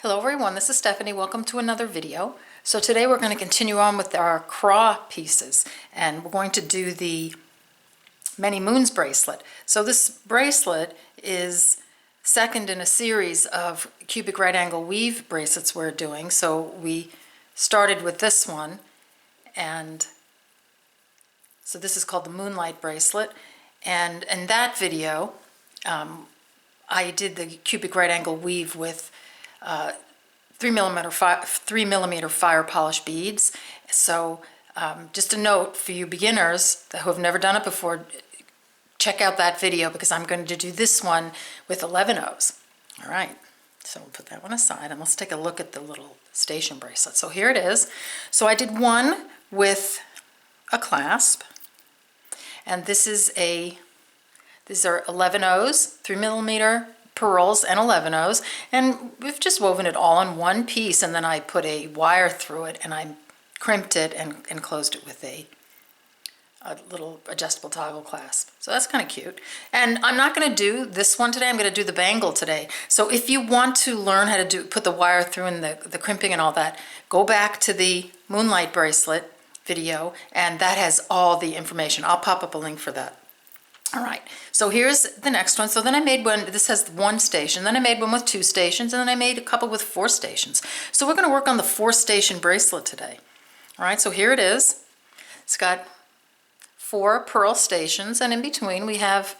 Hello everyone, this is Stephanie. Welcome to another video. So today we're going to continue on with our craw pieces and we're going to do the Many Moons bracelet. So this bracelet is second in a series of cubic right angle weave bracelets we're doing. So we started with this one, and so this is called the Moonlight bracelet, and in that video I did the cubic right angle weave with 3mm fire polish beads. So just a note for you beginners who have never done it before, check out that video because I'm going to do this one with 11/0s. All right, so we'll put that one aside and let's take a look at the little station bracelet. So here it is. So I did one with a clasp, and these are 11/0s, 3mm pearls and 11/0s, and we've just woven it all in one piece, and then I put a wire through it and I crimped it and closed it with a little adjustable toggle clasp. So that's kind of cute. And I'm not going to do this one today, I'm going to do the bangle today. So if you want to learn how to put the wire through and the crimping and all that, go back to the Moonlight bracelet video, and that has all the information. I'll pop up a link for that. All right, so here's the next one. So then I made one, this has one station, then I made one with 2 stations, and then I made a couple with 4 stations. So we're going to work on the 4-station bracelet today. All right, so here it is. It's got 4 pearl stations, and in between we have,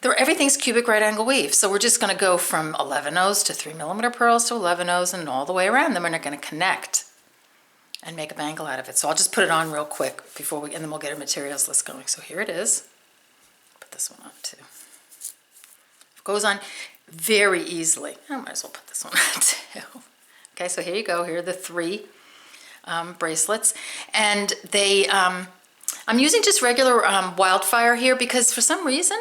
everything's cubic right angle weave. So we're just going to go from 11/0s to 3mm pearls to 11/0s and all the way around. Then we're going to connect and make a bangle out of it. So I'll just put it on real quick and then we'll get our materials list going. So here it is. This one on too. It goes on very easily. I might as well put this one on too. Okay, so here you go. Here are the 3 bracelets, and they. I'm using just regular Wildfire here because for some reason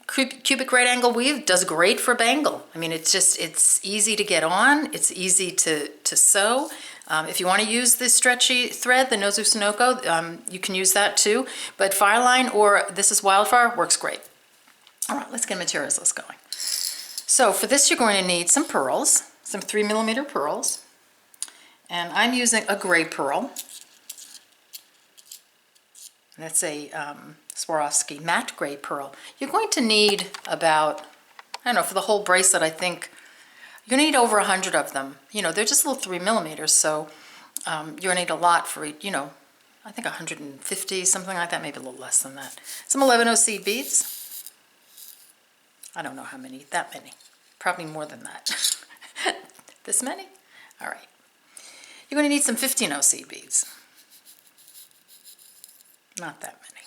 cubic right angle weave does great for bangle. I mean, it's easy to get on. It's easy to sew. If you want to use this stretchy thread, the Nozue Sonoko, you can use that too. But fireline or this is Wildfire works great. All right, let's get materials list going. So for this, you're going to need some pearls, some 3mm pearls, and I'm using a gray pearl. That's a Swarovski matte gray pearl. You're going to need about, I don't know, for the whole bracelet, I think you're going to need over 100 of them. You know, they're just little 3mm, so you're going to need a lot for each, I think 150, something like that, maybe a little less than that. Some 11/0 seed beads. I don't know how many, that many. Probably more than that. This many? All right. You're going to need some 15/0 seed beads. Not that many.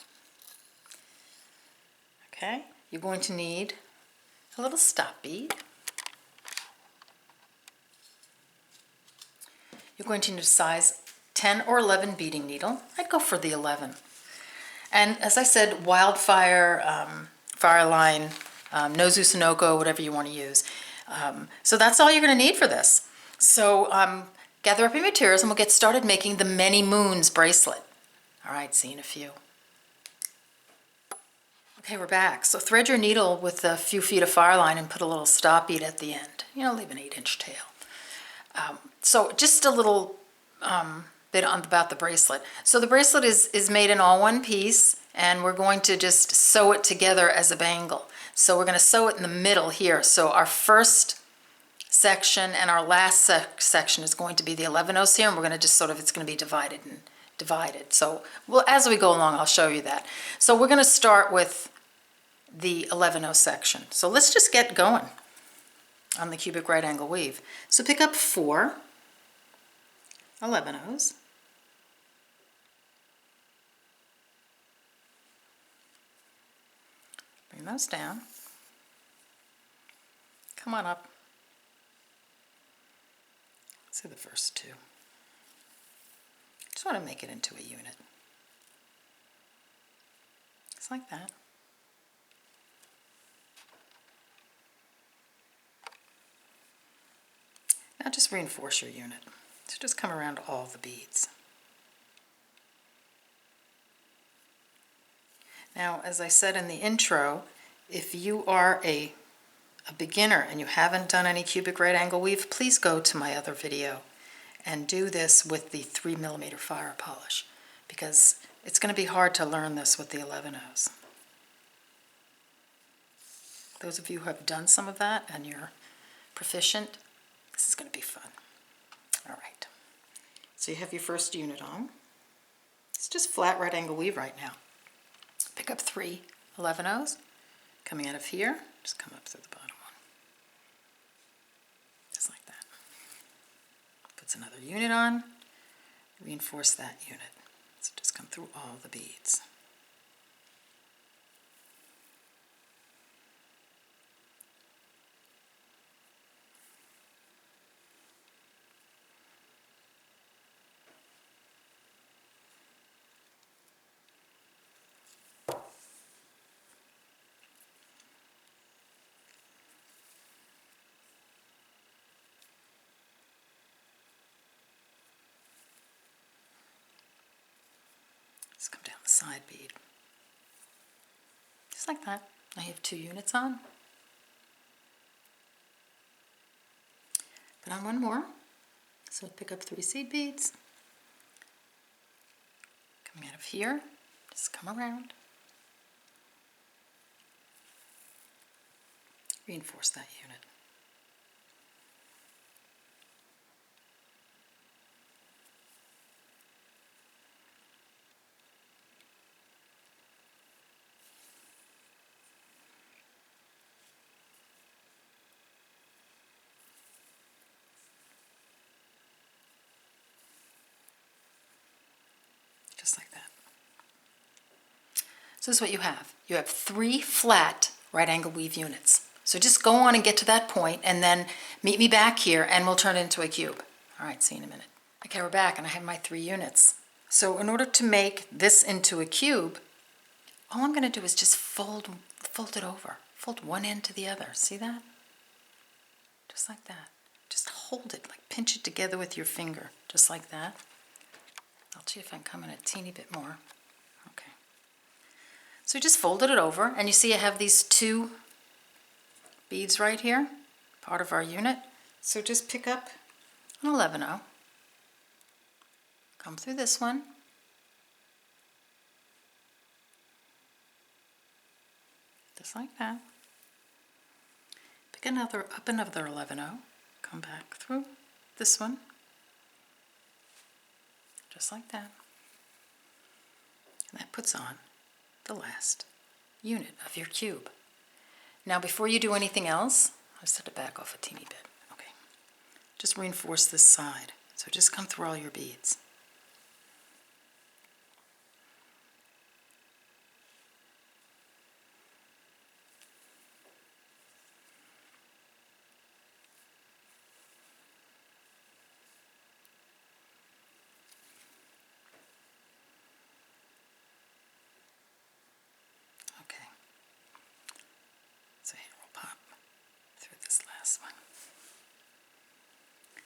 Okay, you're going to need a little stop bead. You're going to need a size 10 or 11 beading needle. I'd go for the 11. And as I said, Wildfire, fireline, Nozue Sonoko, whatever you want to use. So that's all you're going to need for this. So gather up your materials and we'll get started making the Many Moons bracelet. All right, see you in a few. Okay, we're back. So thread your needle with a few feet of fireline and put a little stop bead at the end. Leave an 8-inch tail. So just a little bit about the bracelet. So the bracelet is made in all one piece, and we're going to just sew it together as a bangle. So we're going to sew it in the middle here. So our first section and our last section is going to be the 11/0s here, and we're going to just it's going to be divided. So as we go along, I'll show you that. So we're going to start with the 11/0 section. So let's just get going on the cubic right angle weave. So pick up 4 11/0s. Bring those down. Come on up. Let's do the first 2. Just want to make it into a unit. Just like that. Now just reinforce your unit. So just come around all the beads. Now, as I said in the intro, if you are a a beginner and you haven't done any cubic right angle weave, please go to my other video and do this with the 3mm fire polish, because it's going to be hard to learn this with the 11/0s. Those of you who have done some of that and you're proficient, this is going to be fun. All right, so you have your first unit on. It's just flat right angle weave right now. Pick up 3 11/0s, coming out of here, just come up through the bottom one, just like that. Puts another unit on, reinforce that unit. So just come through all the beads. Just come down the side bead. Just like that. I have 2 units on. Put on one more. So pick up 3 seed beads. Coming out of here, just come around. Reinforce that unit. Just like that. So this is what you have. You have 3 flat right angle weave units. So just go on and get to that point and then meet me back here and we'll turn it into a cube. All right, see you in a minute. Okay, we're back and I have my 3 units. So in order to make this into a cube, all I'm going to do is just fold it over. Fold one end to the other. See that? Just like that. Just hold it, like pinch it together with your finger, just like that. I'll see if I can come in a teeny bit more. Okay. So just folded it over, and you see I have these 2 beads right here, part of our unit. So just pick up an 11/0, come through this one, just like that. Pick up another 11/0, come back through this one, just like that. And that puts on the last unit of your cube. Now before you do anything else, I'll set it back off a teeny bit. Okay. Just reinforce this side. So just come through all your beads.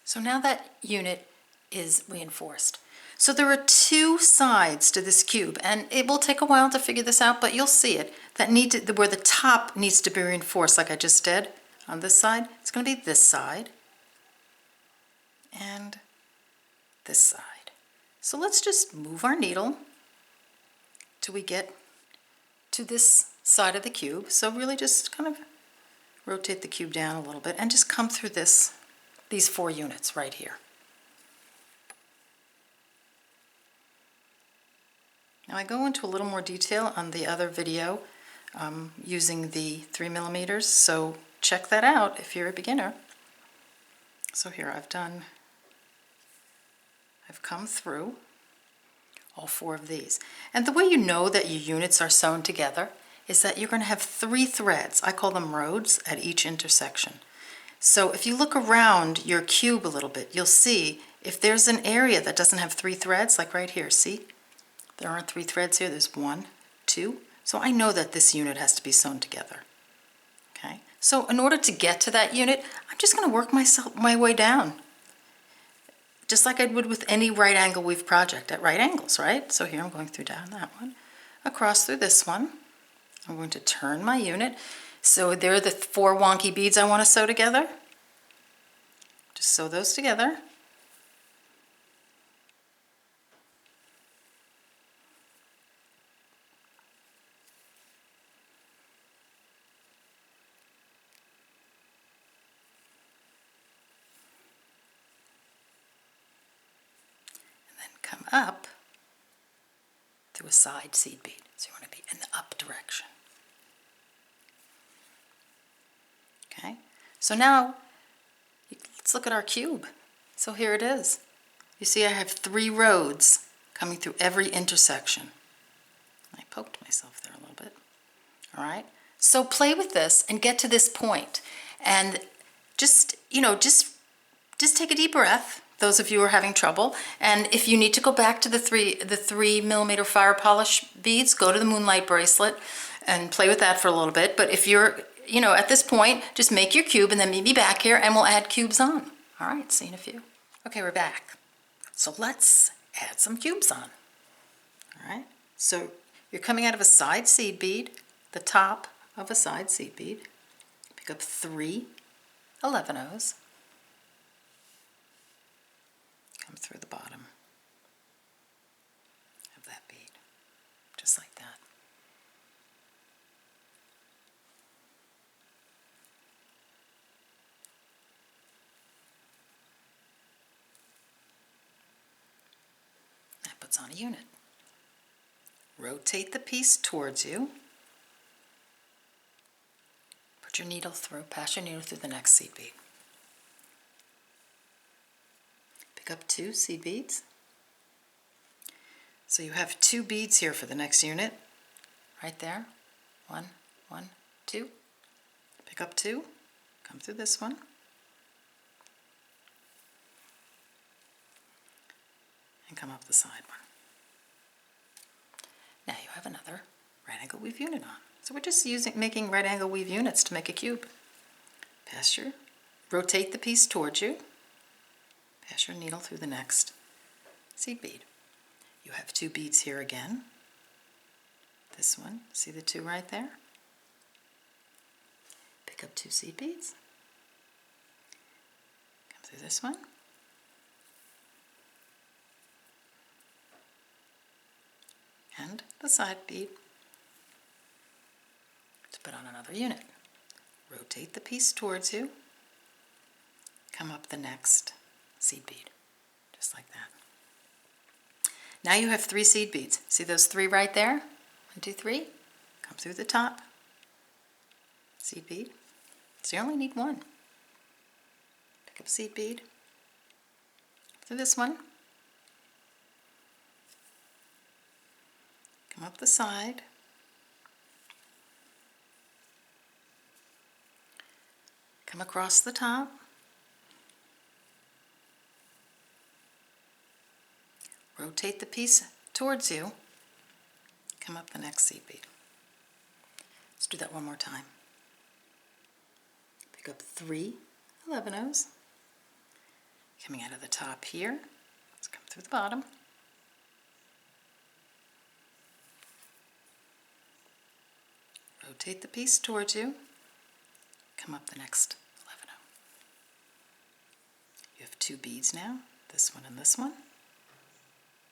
So now that unit is reinforced. So there are 2 sides to this cube, and it will take a while to figure this out, but you'll see it, where the top needs to be reinforced like I just did on this side. It's going to be this side and this side. So let's just move our needle till we get to this side of the cube. So really just kind of rotate the cube down a little bit and just come through these 4 units right here. Now I go into a little more detail on the other video using the 3mm, so check that out if you're a beginner. So here I've come through all 4 of these. And the way you know that your units are sewn together is that you're going to have 3 threads. I call them rods at each intersection. So if you look around your cube a little bit, you'll see if there's an area that doesn't have 3 threads, like right here, see? There aren't 3 threads here, there's 1, 2. So I know that this unit has to be sewn together. Okay? So in order to get to that unit, I'm just going to work my way down. Just like I would with any right angle weave project at right angles, right? So here I'm going through down that one, across through this one. I'm going to turn my unit. So there are the 4 wonky beads I want to sew together. Just sew those together. Come up through a side seed bead. So you want to be in the up direction. Okay, so now let's look at our cube. So here it is. You see I have 3 roads coming through every intersection. I poked myself there a little bit. All right, so play with this and get to this point. And just, just take a deep breath. Those of you who are having trouble, and if you need to go back to the 3mm fire polish beads, go to the Moonlight bracelet and play with that for a little bit. But if you're, at this point, just make your cube and then meet me back here and we'll add cubes on. All right, see you in a few. Okay, we're back. So let's add some cubes on. All right, so you're coming out of a side seed bead, the top of a side seed bead. Pick up 3 11-ohs. Come through the bottom of that bead, just like that. That puts on a unit. Rotate the piece towards you. Put your needle through, pass your needle through the next seed bead. Pick up 2 seed beads. So you have 2 beads here for the next unit, right there. 1, 1, 2. Pick up 2, come through this one. And come up the side one. Now you have another right angle weave unit on. So we're just making right angle weave units to make a cube. Rotate the piece towards you. Pass your needle through the next seed bead. You have 2 beads here again. This one, see the 2 right there? Pick up 2 seed beads. Come through this one. And the side bead to put on another unit. Rotate the piece towards you. Come up the next seed bead, just like that. Now you have 3 seed beads. See those 3 right there? 1, 2, 3. Come through the top. Seed bead. So you only need 1. Pick up seed bead. Through this one. Come up the side. Come across the top. Rotate the piece towards you. Come up the next seed bead. Let's do that one more time. Pick up 3 11-ohs. Coming out of the top here. Let's come through the bottom. Rotate the piece towards you. Come up the next 11-oh. You have 2 beads now, this one and this one.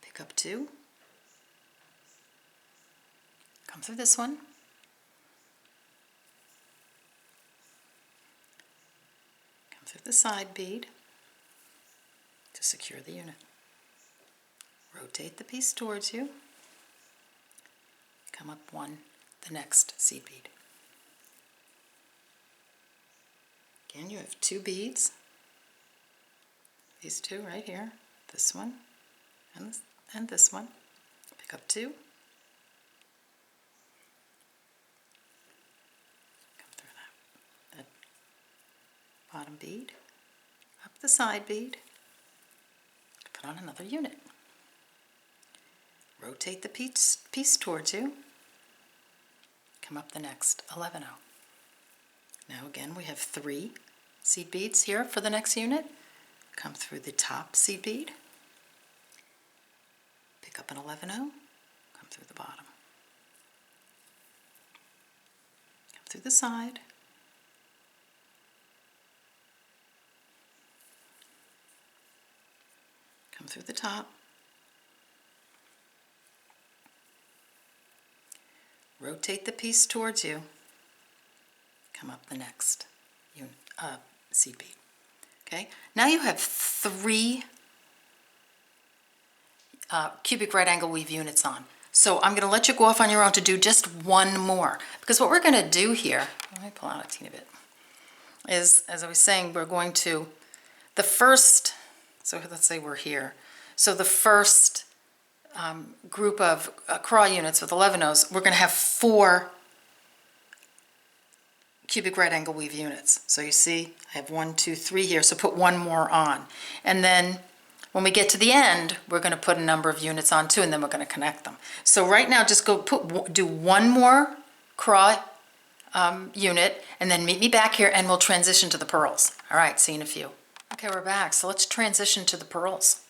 Pick up 2. Come through this one. Come through the side bead to secure the unit. Rotate the piece towards you. Come up the next seed bead. Again, you have 2 beads. These 2 right here. This one and this one. Pick up 2. Come through that bottom bead. Up the side bead. Put on another unit. Rotate the piece towards you. Come up the next 11-oh. Now again, we have 3 seed beads here for the next unit. Come through the top seed bead. Pick up an 11-oh. Come through the bottom. Come through the side. Come through the top. Rotate the piece towards you. Come up the next seed bead. Okay, now you have 3 cubic right angle weave units on. So I'm going to let you go off on your own to do just one more, because what we're going to do here, let me pull out a teeny bit, is, as I was saying, we're going to, the first, so let's say we're here, so the first group of craw units with 11 O's, we're going to have 4 cubic right angle weave units. So you see, I have 1, 2, 3 here, so put 1 more on. And then when we get to the end, we're going to put a number of units on too, and then we're going to connect them. So right now, just go do 1 more craw unit, and then meet me back here, and we'll transition to the pearls. All right, see you in a few. Okay, we're back. So let's transition to the pearls.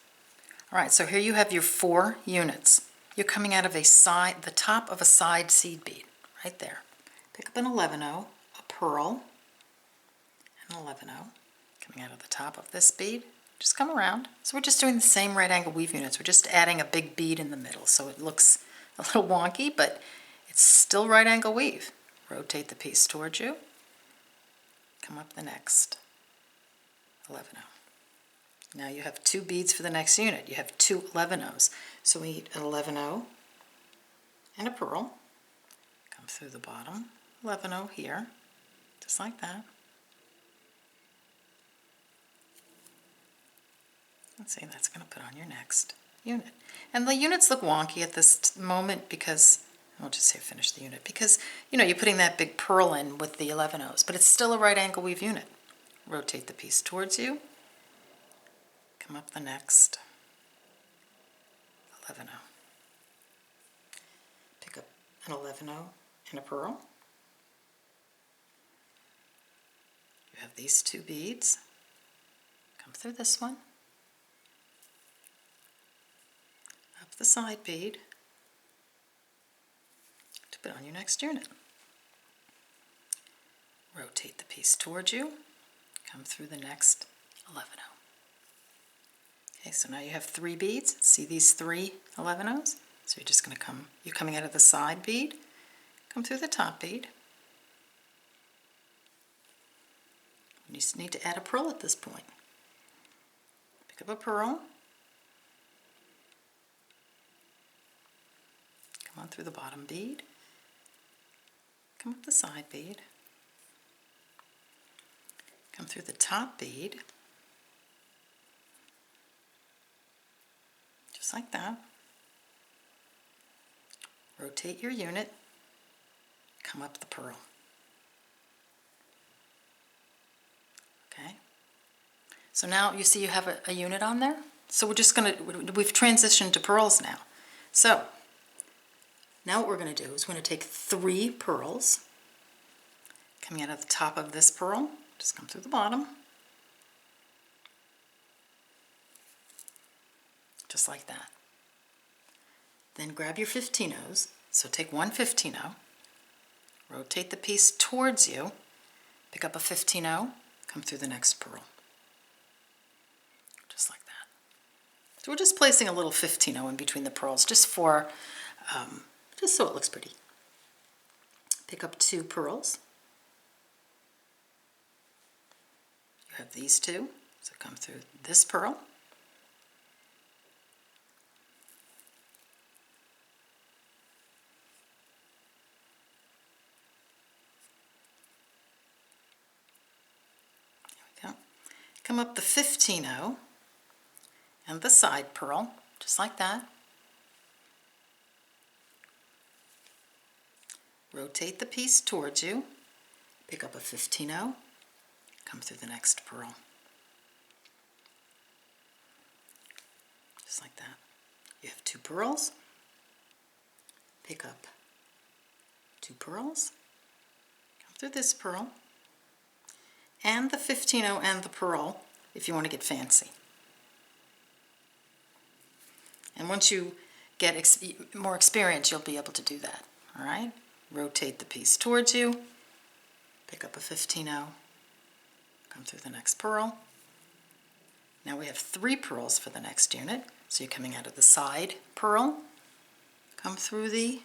All right, so here you have your 4 units. You're coming out of a side, the top of a side seed bead, right there. Pick up an 11-0, a pearl, an 11-0, coming out of the top of this bead. Just come around. So we're just doing the same right angle weave units. We're just adding a big bead in the middle, so it looks a little wonky, but it's still right angle weave. Rotate the piece towards you. Come up the next 11-0. Now you have 2 beads for the next unit. You have 2 11-O's. So we need an 11-0 and a pearl. Come through the bottom, 11-0 here, just like that. Let's see, that's going to put on your next unit. And the units look wonky at this moment because, I'll just say finish the unit, because, you know, you're putting that big pearl in with the 11-O's, but it's still a right angle weave unit. Rotate the piece towards you. Come up the next 11-0. Pick up an 11-0 and a pearl. You have these 2 beads. Come through this one. Up the side bead to put on your next unit. Rotate the piece towards you. Come through the next 11-0. Okay, so now you have 3 beads. See these 3 11-O's? So you're just going to come, you're coming out of the side bead, come through the top bead. You just need to add a pearl at this point. Pick up a pearl. Come on through the bottom bead. Come up the side bead. Come through the top bead. Just like that. Rotate your unit. Come up the pearl. Okay. So now you see you have a unit on there. So we're just going to, we've transitioned to pearls now. So now what we're going to do is we're going to take 3 pearls coming out of the top of this pearl. Just come through the bottom. Just like that. Then grab your 15-O's. So take 1 15-O, rotate the piece towards you, pick up a 15-O, come through the next pearl. Just like that. So we're just placing a little 15-O in between the pearls just for, just so it looks pretty. Pick up 2 pearls. You have these 2, so come through this pearl. Come up the 15-O and the side pearl, just like that. Rotate the piece towards you, pick up a 15-O, come through the next pearl. Just like that. You have 2 pearls, pick up 2 pearls, come through this pearl, and the 15-O and the pearl if you want to get fancy. And once you get more experience, you'll be able to do that. All right? Rotate the piece towards you, pick up a 15-0, come through the next pearl. Now we have 3 pearls for the next unit, so you're coming out of the side pearl, come through the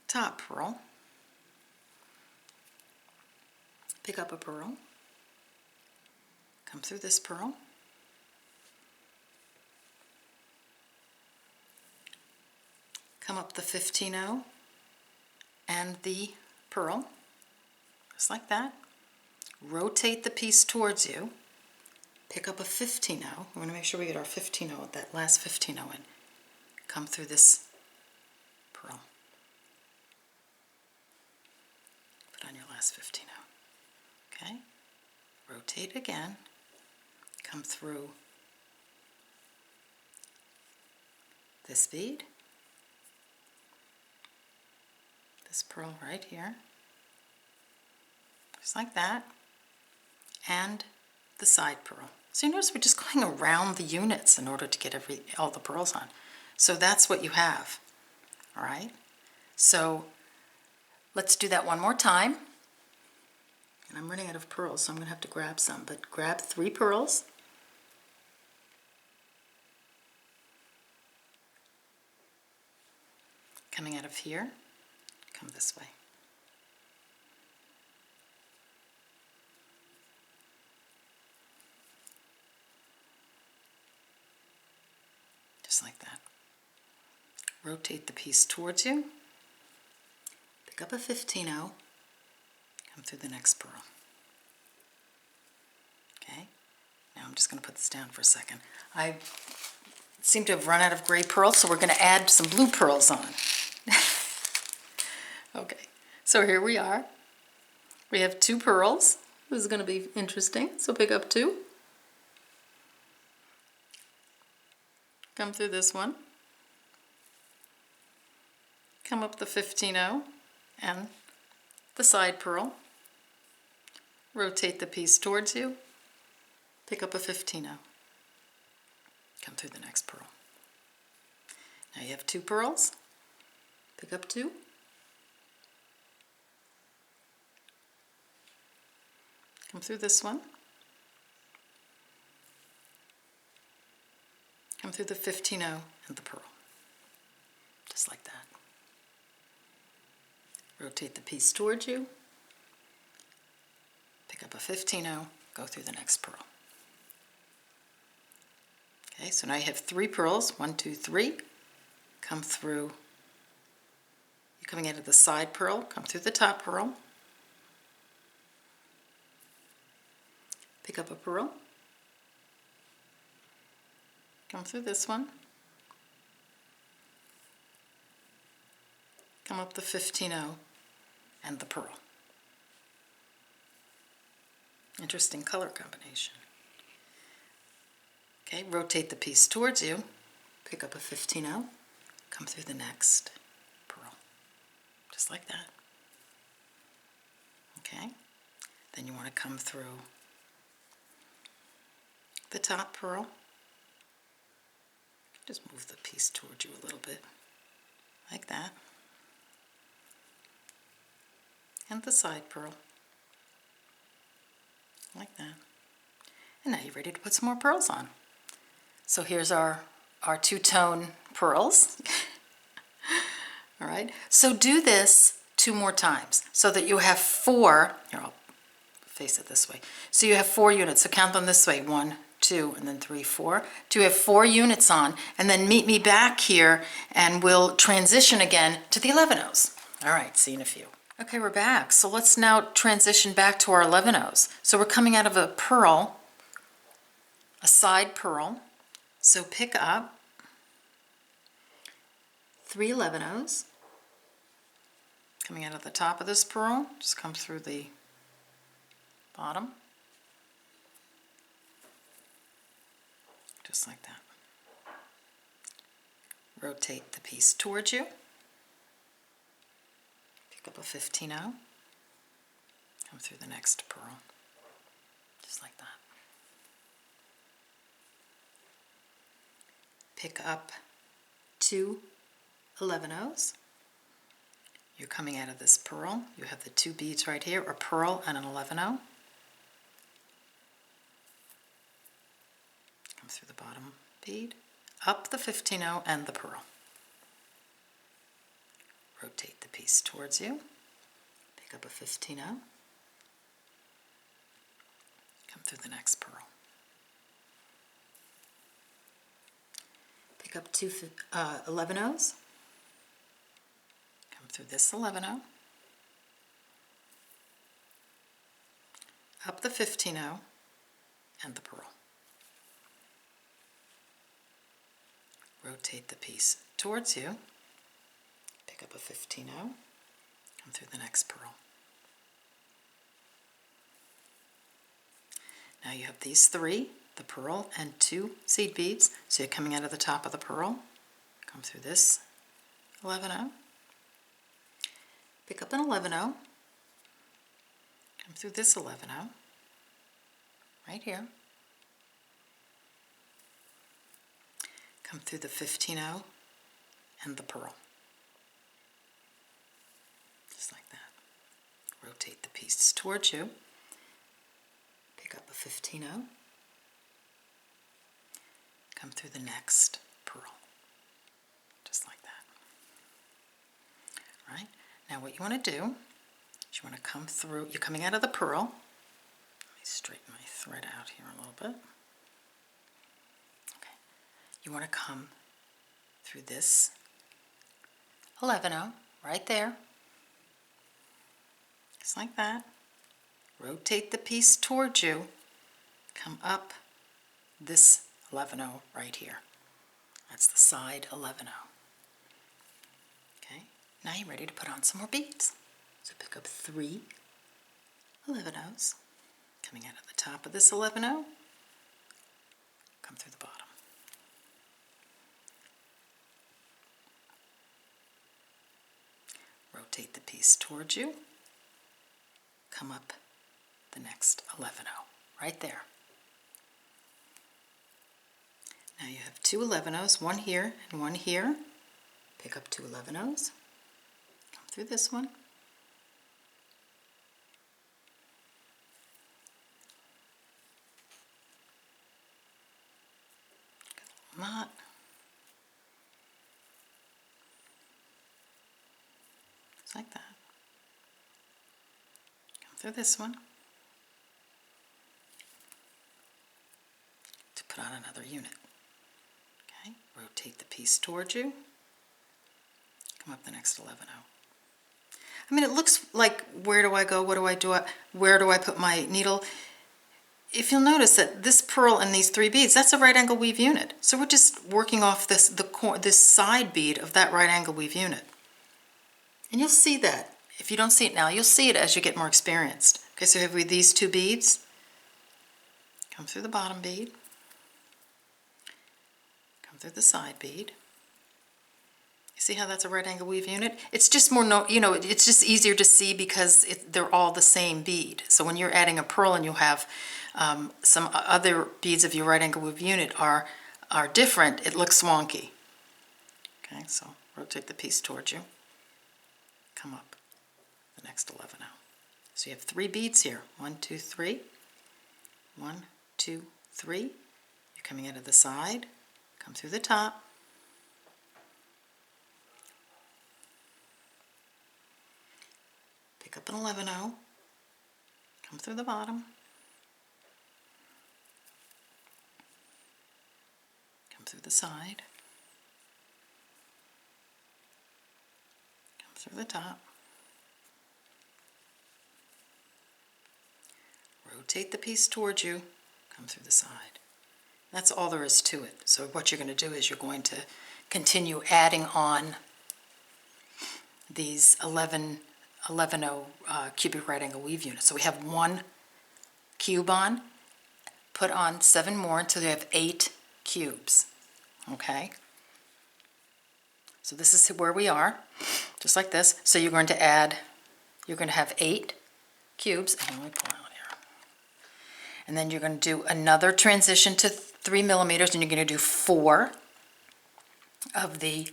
top pearl, pick up a pearl, come through this pearl, come up the 15-0 and the pearl, just like that. Rotate the piece towards you, pick up a 15-0. We want to make sure we get our 15-0 with that last 15-0 in. Come through this pearl. Put on your last 15-0. Okay? Rotate again. Come through this bead. This pearl right here. Just like that. And the side pearl. So you notice we're just going around the units in order to get all the pearls on. So that's what you have. All right? So let's do that one more time. And I'm running out of pearls, so I'm going to have to grab some. But grab 3 pearls. Coming out of here, come this way. Just like that. Rotate the piece towards you. Pick up a 15-0. Come through the next pearl. Okay. Now I'm just going to put this down for a second. I seem to have run out of gray pearls, so we're going to add some blue pearls on. Okay. So here we are. We have 2 pearls. This is going to be interesting. So pick up 2. Come through this one, come up the 15-0 and the side pearl, rotate the piece towards you, pick up a 15-0, come through the next pearl. Now you have 2 pearls, pick up 2, come through this one, come through the 15-0 and the pearl, just like that. Rotate the piece towards you, pick up a 15-0, go through the next pearl. Okay, so now you have 3 pearls, 1, 2, 3, come through, you're coming out of the side pearl, come through the top pearl, pick up a pearl, come through this one, come up the 15-0 and the pearl. Interesting color combination. Okay, rotate the piece towards you, pick up a 15-0, come through the next pearl, just like that. Okay, then you want to come through the top pearl. Just move the piece towards you a little bit, like that. And the side pearl, like that. And now you're ready to put some more pearls on. So here's our 2-tone pearls. All right, so do this 2 more times so that you have 4, here I'll face it this way. So you have 4 units, so count them this way, 1, 2, and then 3, 4. Do you have 4 units on, and then meet me back here and we'll transition again to the 11-0s. All right, see you in a few. Okay, we're back. So let's now transition back to our 11-0s. So we're coming out of a pearl, a side pearl. So pick up 3 11-0s. Coming out of the top of this pearl, just come through the bottom. Just like that. Rotate the piece towards you. Pick up a 15-0. Come through the next pearl. Just like that. Pick up 2 11-0s. you're coming out of this pearl. You have the two beads right here, a pearl and an 11-0. Come through the bottom bead, up the 15-0 and the pearl. Rotate the piece towards you, pick up a 15-0, come through the next pearl. Pick up two 11-0s, come through this 11-0, up the 15-0 and the pearl. Rotate the piece towards you, pick up a 15-0, come through the next pearl. Now you have these three, the pearl and two seed beads, so you're coming out of the top of the pearl, come through this 11-0, pick up an 11-0, come through this 11-0, right here, come through the 15-0 and the pearl. Just like that. Rotate the piece towards you, pick up a 15-0, come through the next pearl. Just like that. All right? Now what you want to do is you want to come through, you're coming out of the pearl. Let me straighten my thread out here a little bit. Okay. You want to come through this 11-0 right there. Just like that. Rotate the piece towards you. Come up this 11-0 right here. That's the side 11-0. Okay, now you're ready to put on some more beads. So pick up three 11-0s, coming out of the top of this 11-0, come through the bottom. Rotate the piece towards you, come up the next 11-0, right there. Now you have two 11-0s, one here and one here. Pick up two 11-0s, come through this one, get a little knot, just like that. Come through this one to put on another unit. Okay, rotate the piece towards you, come up the next 11-0. I mean, it looks like, where do I go, what do I do, where do I put my needle? If you'll notice that this pearl and these three beads, that's a right angle weave unit. So we're just working off this side bead of that right angle weave unit. And you'll see that. If you don't see it now, you'll see it as you get more experienced. Okay, so have we these two beads? Come through the bottom bead. Come through the side bead. You see how that's a right angle weave unit? It's just more, it's just easier to see because they're all the same bead. So when you're adding a pearl and you'll have some other beads of your right angle weave unit are different, it looks wonky. Okay, so rotate the piece towards you. Come up the next 11-0. So you have three beads here. 1, 2, 3. 1, 2, 3. You're coming out of the side. Come through the top. Pick up an 11-0. Come through the bottom. Come through the side. Come through the top. Rotate the piece towards you. Come through the side. That's all there is to it. So what you're going to do is you're going to continue adding on these 11-0 cubic right angle weave units. So we have one cube on, put on 7 more until you have 8 cubes. Okay? So this is where we are, just like this. So you're going to have 8 cubes, and let me pull out here. And then you're going to do another transition to 3 millimeters, and you're going to do 4 of the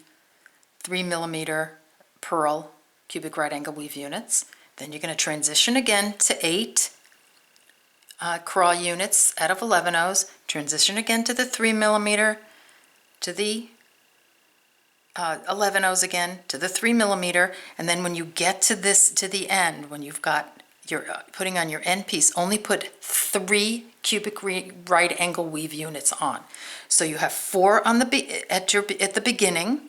3 millimeter pearl cubic right angle weave units. Then you're going to transition again to 8 crawl units out of 11/0s, transition again to the 3mm, to the 11/0s again, to the 3mm, and then when you get to the end, when you've got your putting on your end piece, only put 3 cubic right angle weave units on. So you have 4 on the at the beginning,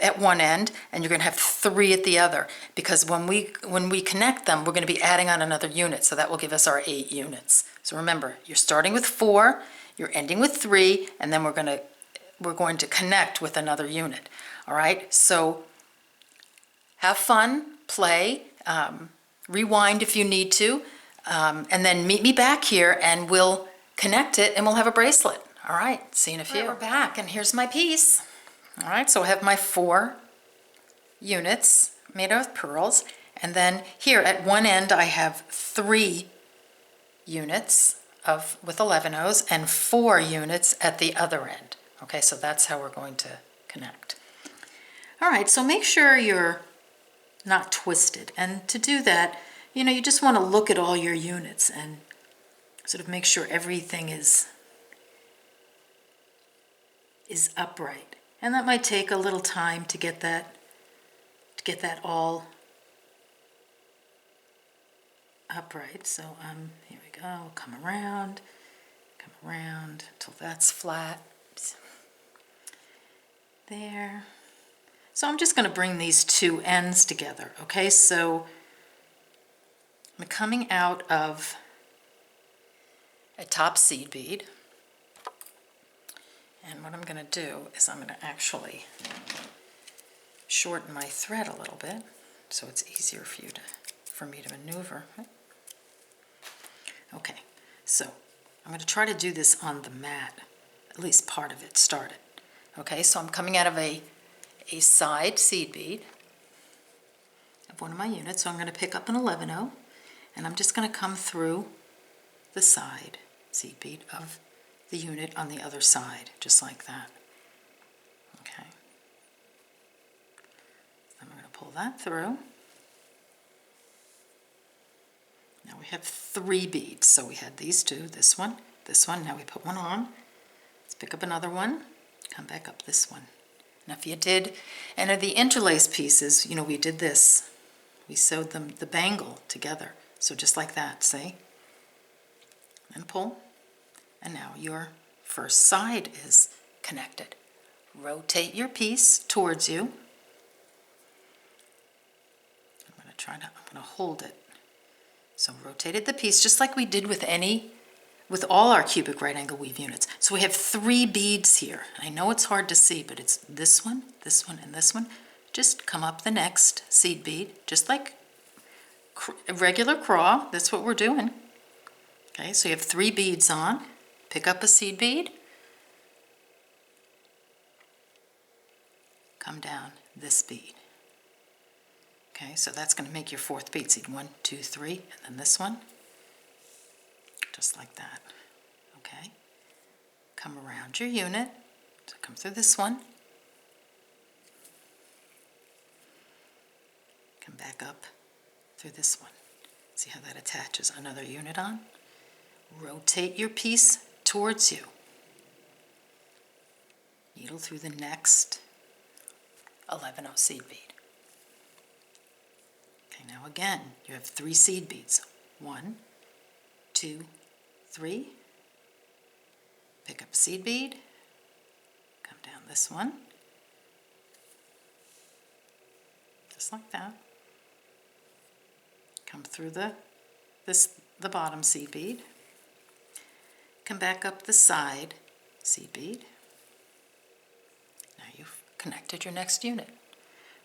at one end, and you're going to have 3 at the other, because when we connect them, we're going to be adding on another unit, so that will give us our 8 units. So remember, you're starting with 4, you're ending with 3, and then we're going to connect with another unit. All right, so have fun, play, rewind if you need to, and then meet me back here and we'll connect it and we'll have a bracelet. All right, see you in a few. All right, we're back, and here's my piece. All right, so I have my 4 units made out of pearls, and then here at one end I have 3 units with 11/0s and 4 units at the other end. Okay, so that's how we're going to connect. All right, so make sure you're not twisted, and to do that, you just want to look at all your units and sort of make sure everything is upright. And that might take a little time to get that all upright. So here we go. Come around until that's flat. There. So I'm just going to bring these 2 ends together. Okay, so I'm coming out of a top seed bead. And what I'm going to do is I'm going to actually shorten my thread a little bit so it's easier for me to maneuver. Okay, so I'm going to try to do this on the mat, at least part of it started. Okay, so I'm coming out of a side seed bead of one of my units, so I'm going to pick up an 11/0, and I'm just going to come through the side seed bead of the unit on the other side, just like that. Okay. Then we're going to pull that through. Now we have 3 beads, so we had these 2, this one, now we put one on. Let's pick up another one, come back up this one. Now if you did any of the interlace pieces, we did this. We sewed the bangle together, so just like that, see? And pull. And now your first side is connected. Rotate your piece towards you. I'm going to hold it. So rotated the piece just like we did with all our cubic right angle weave units. So we have 3 beads here. I know it's hard to see, but it's this one, and this one. Just come up the next seed bead, just like a regular crawl. That's what we're doing. Okay, so you have 3 beads on. Pick up a seed bead, come down this bead. Okay, so that's going to make your 4th bead. Seed 1, 2, 3, and then this one, just like that. Okay, come around your unit, so come through this one, come back up through this one. See how that attaches another unit on? Rotate your piece towards you. Needle through the next 11/0 seed bead. Okay, now again, you have 3 seed beads. 1, 2, 3. Pick up a seed bead. Come down this one. Just like that. Come through the bottom seed bead. Come back up the side seed bead. Now you've connected your next unit.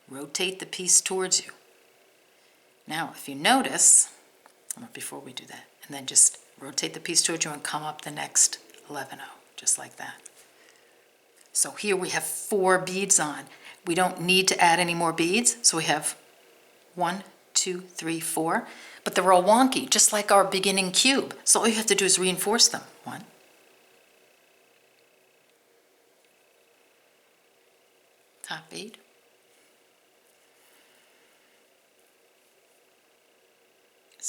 Rotate the piece towards you. Now if you notice, before we do that, and then just rotate the piece towards you and come up the next 11/0, just like that. So here we have 4 beads on. We don't need to add any more beads, so we have 1, 2, 3, 4, but they're all wonky, just like our beginning cube. So all you have to do is reinforce them. 1, top bead,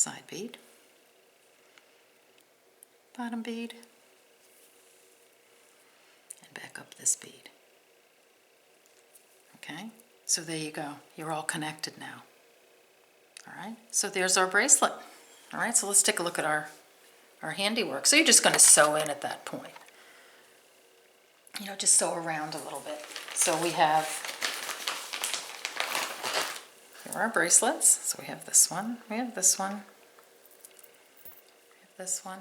side bead, bottom bead, and back up this bead. Okay, so there you go. You're all connected now. All right, so there's our bracelet. All right, so let's take a look at our handiwork. So you're just going to sew in at that point. You know, just sew around a little bit. So we have, here are our bracelets. So we have this one, we have this one, we have this one,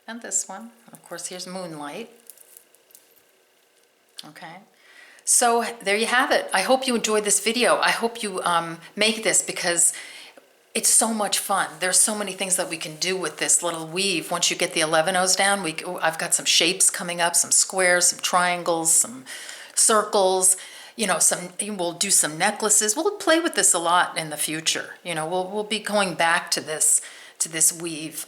and this one. And of course, here's Moonlight. Okay. So there you have it. I hope you enjoyed this video. I hope you make this because it's so much fun. There's so many things that we can do with this little weave. Once you get the 11-O's down, I've got some shapes coming up, some squares, some triangles, some circles. You know, we'll do some necklaces. We'll play with this a lot in the future. You know, we'll be going back to this weave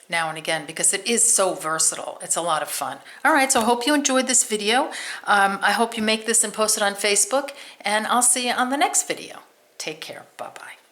now and again because it is so versatile. It's a lot of fun. All right, so I hope you enjoyed this video. I hope you make this and post it on Facebook, and I'll see you on the next video. Take care. Bye-bye.